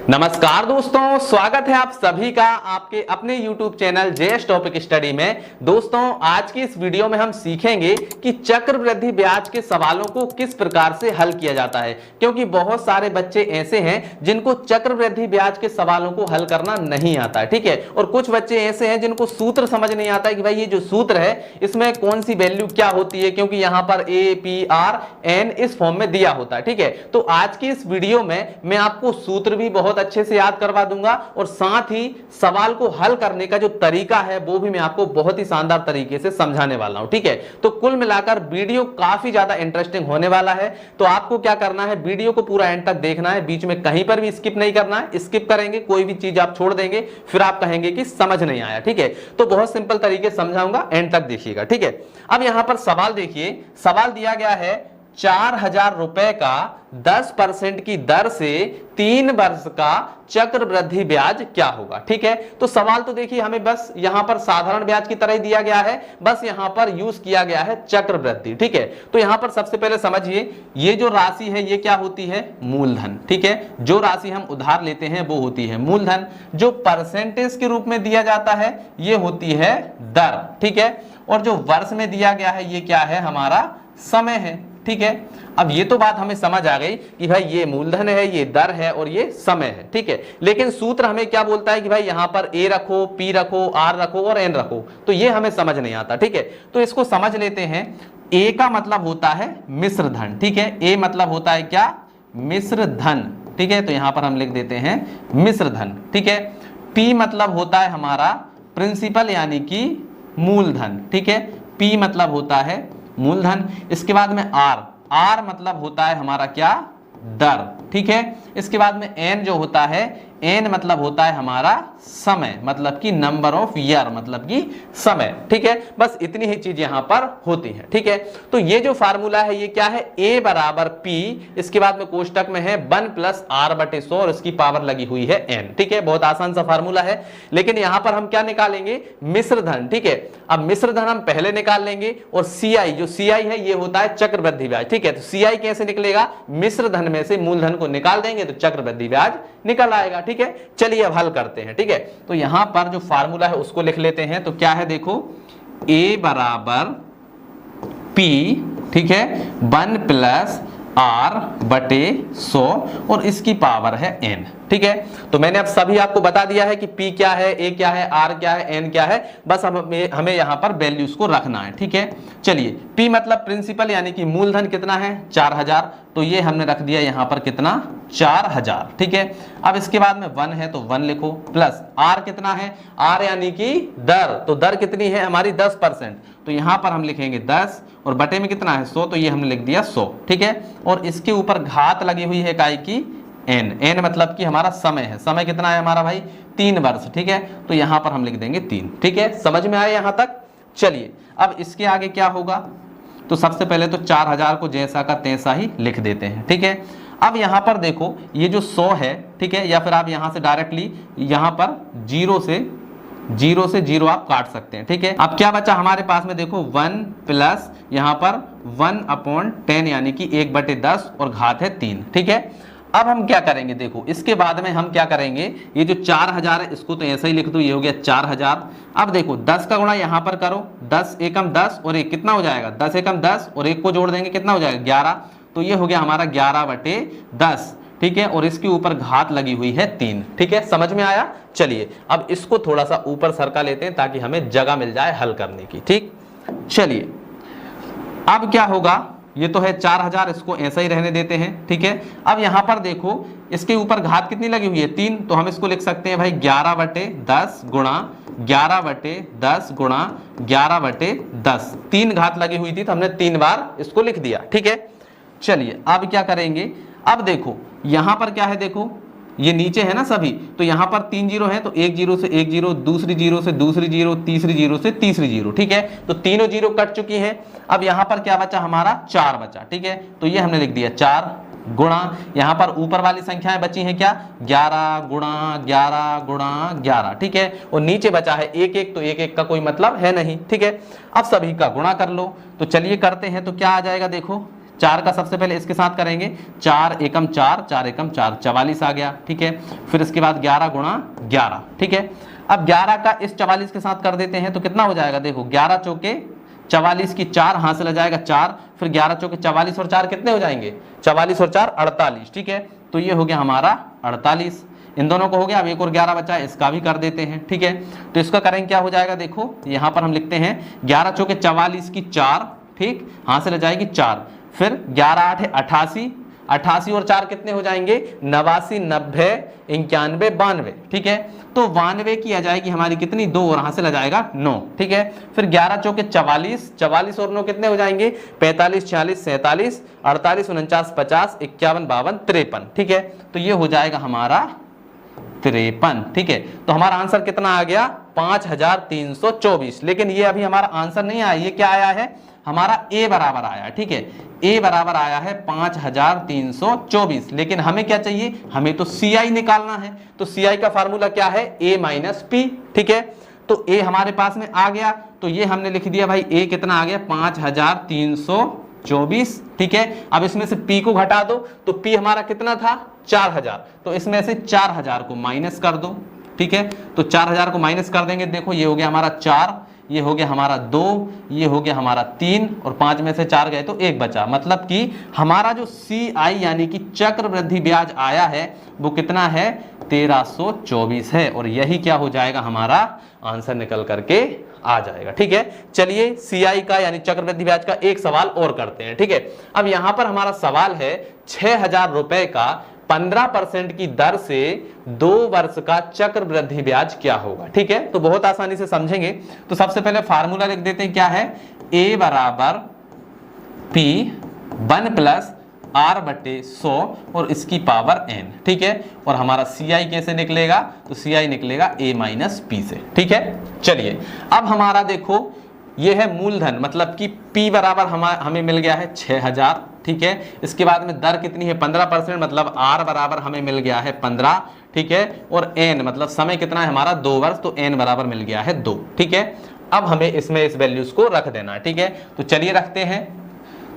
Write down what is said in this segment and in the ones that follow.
नमस्कार दोस्तों, स्वागत है आप सभी का आपके अपने YouTube channel JS topic study में। दोस्तों, आज की इस वीडियो में हम सीखेंगे कि चक्रवृद्धि ब्याज के सवालों को किस प्रकार से हल किया जाता है, क्योंकि बहुत सारे बच्चे ऐसे हैं जिनको चक्रवृद्धि ब्याज के सवालों को हल करना नहीं आता है। ठीक है, और कुछ बच्चे ऐसे हैं जिनको सूत्र समझ नहीं आता है कि भाई ये जो सूत्र है इसमें कौन सी वैल्यू क्या होती है, क्योंकि यहाँ पर ए पी आर एन इस फॉर्म में दिया होता है। ठीक है, तो आज की इस वीडियो में मैं आपको सूत्र भी बहुत अच्छे से याद करवा दूंगा और साथ ही सवाल को हल करने का जो तरीका है वो भी मैं आपको बहुत ही शानदार तरीके से समझाने वाला हूं। ठीक है, तो कुल मिलाकर वीडियो काफी ज्यादा इंटरेस्टिंग होने वाला है। तो आपको क्या करना है, वीडियो को पूरा एंड तक देखना है, बीच में कहीं पर भी स्किप नहीं करना है। स्किप करेंगे कोई भी चीज आप छोड़ देंगे फिर आप कहेंगे कि समझ नहीं आया। ठीक है, तो बहुत सिंपल तरीके समझाऊंगा, एंड तक देखिएगा। ठीक है, अब यहां पर सवाल देखिए, सवाल दिया गया है 4,000 रुपए का 10% की दर से 3 वर्ष का चक्रवृद्धि ब्याज क्या होगा। ठीक है, तो सवाल तो देखिए हमें बस यहां पर साधारण ब्याज की तरह ही दिया गया है, बस यहां पर यूज किया गया है चक्रवृद्धि। ठीक है, तो यहां पर सबसे पहले समझिए ये जो राशि है ये क्या होती है, मूलधन। ठीक है, जो राशि हम उधार लेते हैं वो होती है मूलधन। जो परसेंटेज के रूप में दिया जाता है ये होती है दर। ठीक है, और जो वर्ष में दिया गया है ये क्या है, हमारा समय है। ठीक है, अब ये तो बात हमें समझ आ गई कि भाई ये मूलधन है, ये दर है और ये समय है। ठीक है, लेकिन सूत्र हमें क्या बोलता है कि भाई यहां पर ए रखो, पी रखो, आर रखो और एन रखो, तो ये हमें समझ नहीं आता। ठीक है, तो इसको समझ लेते हैं। ए का मतलब होता है मिश्र धन। ठीक है, ए मतलब होता है क्या, मिश्र धन। ठीक है, तो यहां पर हम लिख देते हैं मिश्र धन। ठीक है, पी मतलब होता है हमारा प्रिंसिपल यानी कि मूलधन। ठीक है, पी मतलब होता है मूलधन। इसके बाद में आर, आर मतलब होता है हमारा क्या, दर। ठीक है, इसके बाद में एन जो होता है, एन मतलब होता है हमारा समय, मतलब कि नंबर ऑफ ईयर, मतलब कि समय। ठीक है, बस इतनी ही चीज यहां पर होती है। ठीक है, तो ये जो फार्मूला है ये क्या है, ए बराबर पी, इसके बाद में कोष्टक में है 1 प्लस आर बटे 100 और इसकी पावर लगी हुई है एन। ठीक है, बहुत आसान सा फार्मूला है, लेकिन यहां पर हम क्या निकालेंगे, मिश्र धन। ठीक है, अब मिश्र धन हम पहले निकाल लेंगे और सीआई, जो सीआई है ये होता है चक्रवृद्धि ब्याज। ठीक है, तो सीआई कैसे निकलेगा, मिश्र धन में से मूलधन को निकाल देंगे तो चक्रवृद्धि ब्याज निकल आएगा। ठीक है, चलिए अब हल करते हैं। ठीक है, तो यहां पर जो फार्मूला है उसको लिख लेते हैं। तो क्या है देखो, ए बराबर पी, ठीक है, 1 प्लस आर बटे 100 और इसकी पावर है एन। ठीक है, तो मैंने अब सभी आपको बता दिया है कि P क्या है, A क्या है, R क्या है, N क्या है, बस हमें यहां पर वैल्यूज को रखना है। ठीक है, चलिए P मतलब प्रिंसिपल यानी कि मूलधन कितना है 4,000, तो ये हमने रख दिया यहां पर कितना, 4,000। ठीक है, अब इसके बाद में 1 है तो 1 लिखो, प्लस R कितना है, R यानी कि दर, तो दर कितनी है हमारी 10%, तो यहां पर हम लिखेंगे 10 और बटे में कितना है 100, तो ये हमने लिख दिया 100। ठीक है, और इसके ऊपर घात लगी हुई है काय की, एन, एन मतलब कि हमारा समय है, समय कितना है हमारा भाई 3 वर्ष। ठीक है, तो यहां पर हम लिख देंगे 3। ठीक है, समझ में आया यहां तक। चलिए अब इसके आगे क्या होगा, तो सबसे पहले तो 4,000 को जैसा का तैसा ही लिख देते हैं। ठीक है, अब यहां पर देखो ये जो 100 है, ठीक है, या फिर आप यहां से डायरेक्टली यहां पर जीरो से जीरो आप काट सकते हैं। ठीक है, अब क्या बचा हमारे पास में, देखो 1 प्लस यहां पर 1/10 यानी कि 1/10 और घात है 3। ठीक है, अब हम क्या करेंगे, देखो इसके बाद में हम क्या करेंगे, ये जो 4,000 है इसको तो ऐसा ही लिख दो, ये हो गया 4,000। अब देखो 10 का गुणा यहां पर करो, 10 एकम 10 और 1 कितना हो जाएगा, 10 एकम 10 और 1 को जोड़ देंगे कितना हो जाएगा 11, तो ये हो गया हमारा 11/10। ठीक है, और इसके ऊपर घात लगी हुई है 3। ठीक है, समझ में आया। चलिए अब इसको थोड़ा सा ऊपर सरका लेते हैं ताकि हमें जगह मिल जाए हल करने की। ठीक, चलिए अब क्या होगा, ये तो है 4,000, इसको ऐसा ही रहने देते हैं। ठीक है, अब यहां पर देखो इसके ऊपर घात कितनी लगी हुई है 3, तो हम इसको लिख सकते हैं भाई 11/10 गुणा 11/10 गुणा 11/10, 3 घात लगी हुई थी तो हमने 3 बार इसको लिख दिया। ठीक है, चलिए अब क्या करेंगे, अब देखो यहां पर क्या है, देखो ये नीचे है ना सभी, तो यहां पर 3 जीरो है तो एक जीरो से एक जीरो, दूसरी जीरो से दूसरी जीरो, तीसरी जीरो से तीसरी जीरो। ठीक है, तो तीनों जीरो कट चुकी है। अब यहां पर क्या बचा हमारा 4 बचा। ठीक है, तो ये हमने लिख दिया 4 गुणा, यहां पर ऊपर वाली संख्याएं बची हैं क्या, 11 गुणा 11 गुणा 11। ठीक है, और नीचे बचा है 1 तो 1 का कोई मतलब है नहीं। ठीक है, अब सभी का गुणा कर लो, तो चलिए करते हैं, तो क्या आ जाएगा देखो 4 का सबसे पहले इसके साथ करेंगे, 4 एकम 4, 4 एकम 4, 44 आ गया, ठीक है। फिर इसके बाद 11 गुणा 11, ठीक है। अब 11 का इस 44 के साथ कर देते हैं तो कितना हो जाएगा, देखो 11 चौके 44 की 4 हासिल आ जाएगा 4, फिर 11 चौके 44 और 4 कितने हो जाएंगे, 44 और 4 48, ठीक है। तो ये हो गया हमारा 48, इन दोनों को हो गया। अब एक और 11 बचा है, इसका भी कर देते हैं, ठीक है। तो इसका करेंगे क्या हो जाएगा, देखो यहां पर हम लिखते हैं 11 चौके 44 की 4, ठीक, हासिल आ जाएगी 4, फिर 11 8 है 88, 88 और 4 कितने हो जाएंगे, 89, 90, 91, 92, ठीक है। तो 92 की आ जाएगी हमारी कितनी, 2, और हासिल आ जाएगा 9, ठीक है। फिर 11 चौके 44, 44 और 9 कितने हो जाएंगे, 45, 46, 47, 48, 49, 50, 51, 52, 53, ठीक है। तो ये हो जाएगा हमारा 53, ठीक है। तो हमारा आंसर कितना आ गया, 5324। लेकिन ये अभी हमारा आंसर नहीं आया, ये क्या आया है, हमारा ए बराबर आया, ठीक है। ए बराबर आया है 5324। लेकिन हमें क्या चाहिए, हमें तो CI निकालना है। तो CI का फार्मूला क्या है, A माइनस P, ठीक है। तो A हमारे पास में आ गया, तो ये हमने लिख दिया भाई, A कितना आ गया 5324, ठीक है। अब इसमें से P को घटा दो, तो P हमारा कितना था 4000, तो इसमें से 4000 को माइनस कर दो, ठीक है। तो 4000 को माइनस कर देंगे, देखो ये हो गया हमारा 4, ये हो गया हमारा 2, ये हो गया हमारा 3, और 5 में से 4 गए तो 1 बचा। मतलब कि हमारा जो CI यानी कि चक्रवृद्धि ब्याज आया है वो कितना है, 1324 है, और यही क्या हो जाएगा, हमारा आंसर निकल करके आ जाएगा, ठीक है। चलिए CI का यानी चक्रवृद्धि ब्याज का एक सवाल और करते हैं, ठीक है। अब यहां पर हमारा सवाल है 6000 रुपए का 15% की दर से 2 वर्ष का चक्रवृद्धि ब्याज क्या होगा, ठीक है। तो बहुत आसानी से समझेंगे। तो सबसे पहले फार्मूला लिख देते हैं, क्या है, A बराबर P 1 प्लस R बटे 100 और इसकी पावर n, ठीक है। और हमारा CI कैसे निकलेगा, तो CI निकलेगा A माइनस P से, ठीक है। चलिए अब हमारा देखो ये है मूलधन, मतलब कि P बराबर हमें मिल गया है 6000, ठीक है। इसके बाद में दर कितनी है 15%, मतलब R बराबर हमें मिल गया है 15, ठीक है। और n मतलब समय कितना है हमारा 2 वर्ष, तो n बराबर मिल गया है 2, ठीक है। अब हमें इसमें इस वैल्यूज को रख देना है, ठीक है। तो चलिए रखते हैं।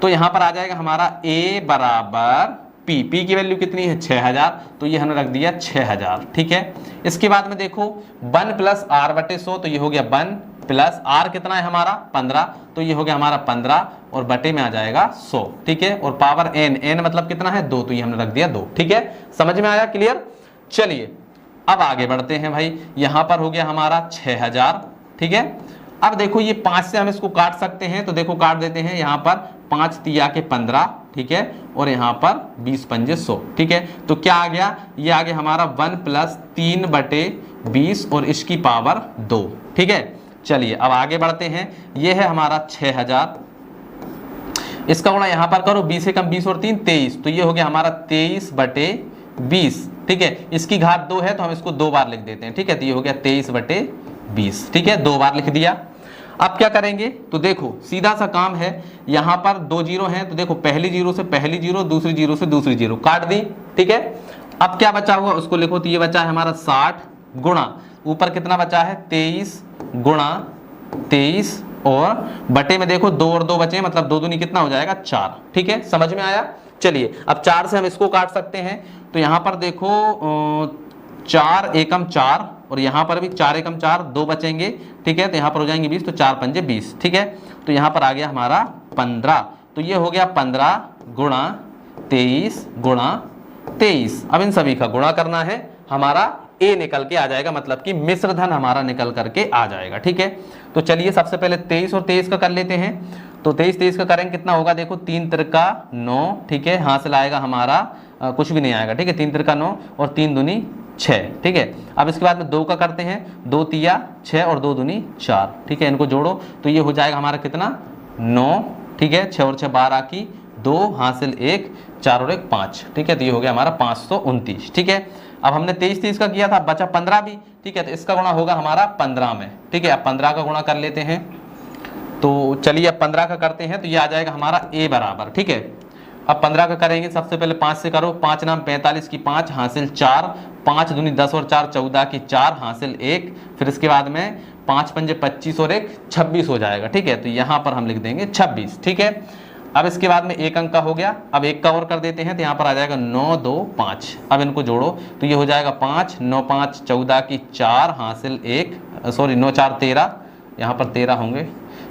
तो यहां पर आ जाएगा हमारा A बराबर P की वैल्यू कितनी है 6000, तो ये हमने रख दिया 6000, ठीक है। इसके बाद में देखो 1 प्लस R बटे 100, तो ये हो गया 1 प्लस R कितना है हमारा 15, तो ये हो गया हमारा 15, और बटे में आ जाएगा 100, ठीक है। और पावर n मतलब कितना है 2, तो ये हमने रख दिया 2, ठीक है। समझ में आया, क्लियर। चलिए अब आगे बढ़ते हैं भाई। यहां पर हो गया हमारा 6000, ठीक है। अब देखो ये 5 से हम इसको काट सकते हैं, तो देखो काट देते हैं। यहाँ पर 5 तिया के 15, ठीक है, और यहाँ पर 20 पंजे 100, ठीक है। तो क्या आ गया, ये आ गया हमारा 1 प्लस 3 बटे 20 और इसकी पावर 2, ठीक है। चलिए अब आगे बढ़ते हैं। ये है हमारा 6000, इसका गुणा यहाँ पर करो, 20 से कम 20 और 3 23, तो ये हो गया हमारा 23 बटे 20, ठीक है। इसकी घात 2 है तो हम इसको 2 बार लिख देते हैं, ठीक है। तो ये हो गया 23 बटे 20, ठीक है, 2 बार लिख दिया। अब क्या करेंगे, तो देखो सीधा सा काम है, यहां पर 2 जीरो हैं, तो देखो पहली जीरो से पहली जीरो, दूसरी जीरो से दूसरी जीरो काट दी, ठीक है। अब क्या बचा हुआ उसको लिखो, तो ये बचा है हमारा 60 गुणा ऊपर कितना बचा है 23 गुणा 23 और बटे में देखो 2 और 2 बचे, मतलब 2 दूनी कितना हो जाएगा 4, ठीक है। समझ में आया। चलिए अब 4 से हम इसको काट सकते हैं, तो यहां पर देखो 4 एकम 4 और यहाँ पर भी 4 एकम 4, 2 बचेंगे, ठीक है। तो यहाँ पर हो जाएंगे 20, तो 4 पंजे 20, ठीक है। तो यहाँ पर आ गया हमारा 15, तो ये हो गया 15 गुणा 23 गुणा 23। अब इन सभी का गुणा करना है, हमारा A निकल के आ जाएगा, मतलब कि मिश्र धन हमारा निकल करके आ जाएगा, ठीक है। तो चलिए सबसे पहले 23 और 23 का कर लेते हैं। तो 23 का करेंगे कितना होगा, देखो 3 तिरका 9, ठीक है। हासिल आएगा हमारा कुछ भी नहीं आएगा, ठीक है। 3 तिरका 9 और 3 दूनी 6, ठीक है। अब इसके बाद में 2 का करते हैं, 2 तिया 6 और 2 दूनी 4, ठीक है। इनको जोड़ो तो ये हो जाएगा हमारा कितना 9, ठीक है। 6 और 6 12 की 2 हासिल 1, 4 और 1 5, ठीक है। तो ये हो गया हमारा 529, ठीक है। अब हमने 23 का किया था, बचा 15 भी, ठीक है। तो इसका गुणा होगा हमारा 15 में, ठीक है। अब 15 का गुणा कर लेते हैं, तो चलिए अब 15 का करते हैं, तो ये आ जाएगा हमारा A बराबर, ठीक है। अब 15 का करेंगे, सबसे पहले 5 से करो, 5 नाम 45 की 5 हासिल 4, 5 दूनी 10 और 4 14 की 4 हासिल 1, फिर इसके बाद में 5 पंजे 25 और 1 26 हो जाएगा, ठीक है। तो यहाँ पर हम लिख देंगे 26, ठीक है। अब इसके बाद में एक अंक का हो गया, अब एक का और कर देते हैं तो यहाँ पर आ जाएगा 9 2 5। अब इनको जोड़ो तो ये हो जाएगा 5, 9 5 14 की 4 हासिल 1, सॉरी 9 4 13, यहाँ पर 13 होंगे,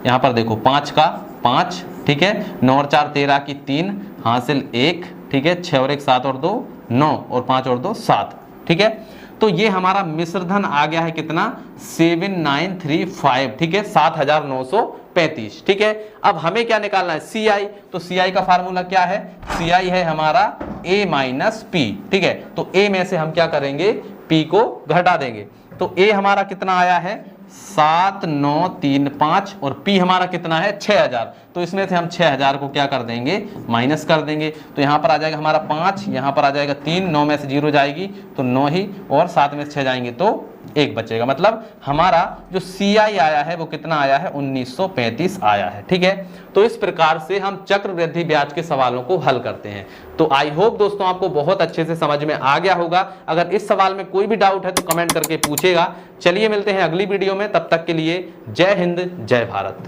यहाँ पर देखो 5 का 5, ठीक है, 9 और 4 13 की 3 हासिल 1, ठीक है, 6 और 1 7 और 2 9 और 5 और 2 7, ठीक है। तो ये हमारा मिश्र धन आ गया है कितना 7935, ठीक है, 7935, ठीक है। अब हमें क्या निकालना है CI, तो CI का फार्मूला क्या है, CI है हमारा A माइनस P, ठीक है। तो A में से हम क्या करेंगे P को घटा देंगे, तो A हमारा कितना आया है 7935 और P हमारा कितना है 6000, तो इसमें से हम 6000 को क्या कर देंगे माइनस कर देंगे, तो यहाँ पर आ जाएगा हमारा 5, यहाँ पर आ जाएगा 3, 9 में से 0 जाएगी तो 9 ही, और 7 में से 6 जाएंगे तो 1 बचेगा। मतलब हमारा जो CI आया है वो कितना आया है 1935 आया है, ठीक है। तो इस प्रकार से हम चक्रवृद्धि ब्याज के सवालों को हल करते हैं। तो आई होप दोस्तों आपको बहुत अच्छे से समझ में आ गया होगा। अगर इस सवाल में कोई भी डाउट है तो कमेंट करके पूछेगा। चलिए मिलते हैं अगली वीडियो में, तब तक के लिए जय हिंद जय भारत।